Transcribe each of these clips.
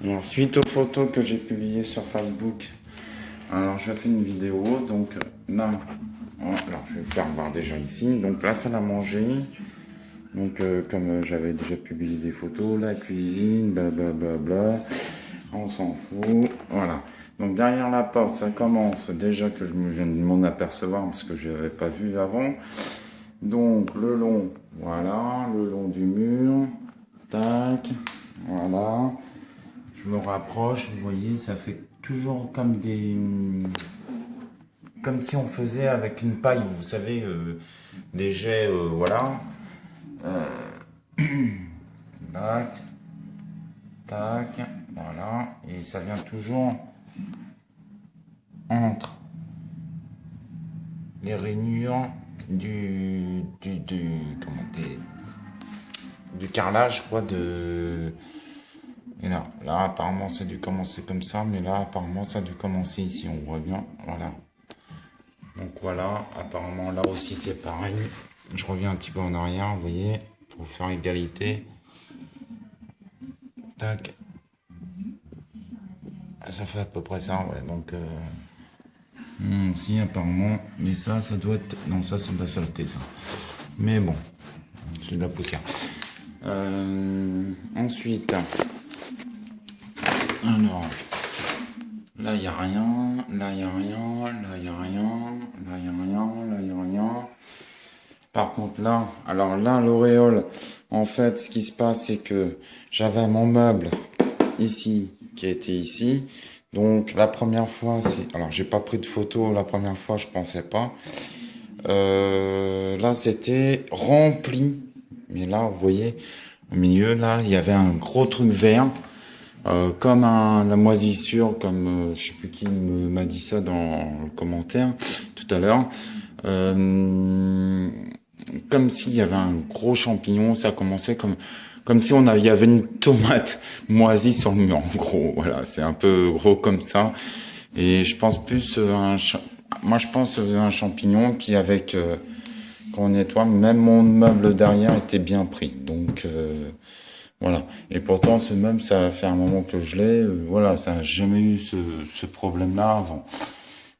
Alors, suite aux photos que j'ai publiées sur Facebook, alors je fais une vidéo, donc là, alors je vais vous faire voir déjà ici, donc la salle à manger, donc comme j'avais déjà publié des photos, la cuisine, blablabla, on s'en fout, voilà. Donc derrière la porte, ça commence, déjà que je viens de m'en apercevoir parce que je n'avais pas vu avant, donc le long, voilà, le long du mur, tac, voilà. Je me rapproche, vous voyez, ça fait toujours comme comme si on faisait avec une paille, vous savez, des jets, voilà. Tac, tac, voilà. Et ça vient toujours entre les rainures du carrelage, quoi, et là, apparemment, ça a dû commencer comme ça, mais là, apparemment, ça a dû commencer ici, on voit bien, voilà. Donc voilà, apparemment, là aussi, c'est pareil. Je reviens un petit peu en arrière, vous voyez, pour faire égalité. Tac. Ça fait à peu près ça, ouais, donc... si, apparemment, mais ça doit être... Non, ça, c'est de la saleté, ça. Mais bon, c'est de la poussière. Ensuite... Alors, là, il n'y a rien, là, il n'y a rien, là, il n'y a rien, là, il n'y a rien, là, il n'y a rien. Par contre, là, alors là, l'auréole, en fait, ce qui se passe, c'est que j'avais mon meuble ici, qui était ici. Donc, la première fois, alors, j'ai pas pris de photo la première fois, je pensais pas. Là, c'était rempli. Mais là, vous voyez, au milieu, là, il y avait un gros truc vert. Comme la moisissure, comme je sais plus qui m'a dit ça dans le commentaire tout à l'heure, comme s'il y avait un gros champignon, ça commençait comme si il y avait une tomate moisie sur le mur, en gros, voilà, c'est un peu gros comme ça, et je pense plus moi je pense un champignon qui avec quand on nettoie, même mon meuble derrière était bien pris, donc voilà. Et pourtant, ce meuble, ça fait un moment que je l'ai. Voilà, ça n'a jamais eu ce problème-là avant.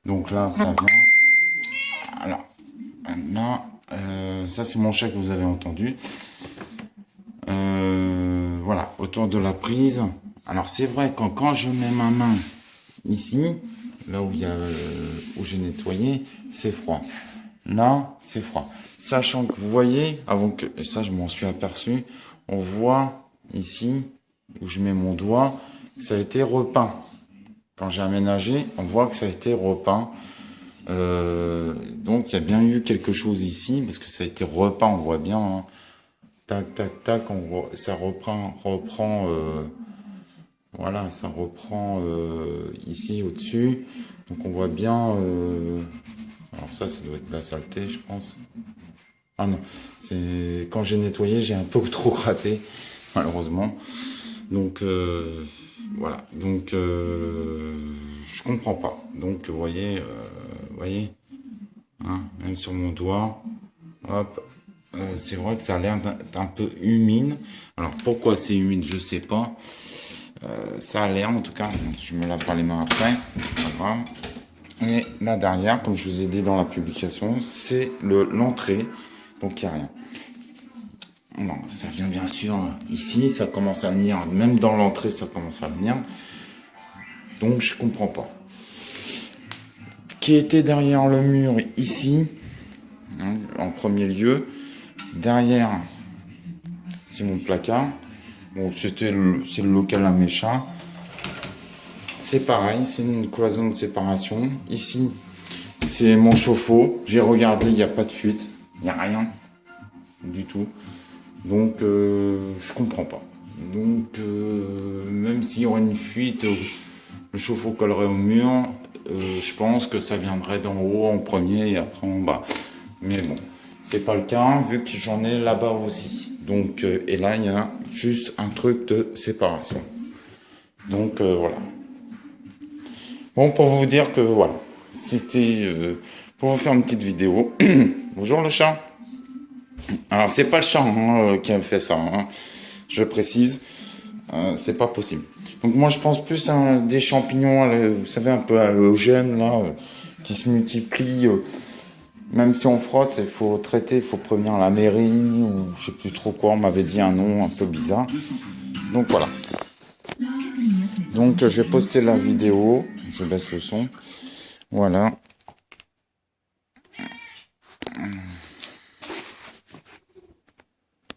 Donc là, ça vient. Alors, là, ça c'est mon chat que vous avez entendu. Voilà, autour de la prise. Alors c'est vrai que quand je mets ma main ici, là où où j'ai nettoyé, c'est froid. Là, c'est froid. Sachant que vous voyez, avant que, et ça je m'en suis aperçu, on voit ici, où je mets mon doigt, ça a été repeint. Quand j'ai aménagé, on voit que ça a été repeint. Donc il y a bien eu quelque chose ici, parce que ça a été repeint, on voit bien. Hein. Tac, tac, tac, ça reprend voilà, ça reprend ici au-dessus. Donc on voit bien... alors ça doit être de la saleté, je pense. Ah non, c'est quand j'ai nettoyé, j'ai un peu trop gratté, malheureusement. Donc voilà, donc je comprends pas. Donc vous voyez, hein, même sur mon doigt, hop, c'est vrai que ça a l'air d'un peu humide. Alors pourquoi c'est humide, je sais pas. Ça a l'air, en tout cas, je me lave pas les mains après, pas grave. Et là derrière, comme je vous ai dit dans la publication, c'est l'entrée, donc il n'y a rien. Bon, ça vient bien sûr ici, ça commence à venir, même dans l'entrée ça commence à venir, donc je comprends pas. Qui était derrière le mur ici, hein, en premier lieu, derrière, c'est mon placard, bon c'est le local à mes chats, c'est pareil, c'est une cloison de séparation, ici c'est mon chauffe-eau, j'ai regardé, il n'y a pas de fuite, il n'y a rien du tout. Donc, je comprends pas. Donc, même s'il y aurait une fuite, le chauffe-eau collerait au mur, je pense que ça viendrait d'en haut en premier et après en bas. Mais bon, c'est pas le cas, vu que j'en ai là-bas aussi. Donc, et là, il y a juste un truc de séparation. Donc, voilà. Bon, pour vous dire que, voilà, c'était pour vous faire une petite vidéo. Bonjour le chat. Alors c'est pas le chat hein, qui a fait ça, hein. Je précise, c'est pas possible. Donc Donc moi je pense plus à des champignons, vous savez, un peu halogènes là, qui se multiplient. Même si on frotte, il faut traiter, il faut prévenir la mairie, ou je sais plus trop quoi, on m'avait dit un nom un peu bizarre. Donc voilà. Donc je vais poster la vidéo, je baisse le son. Voilà.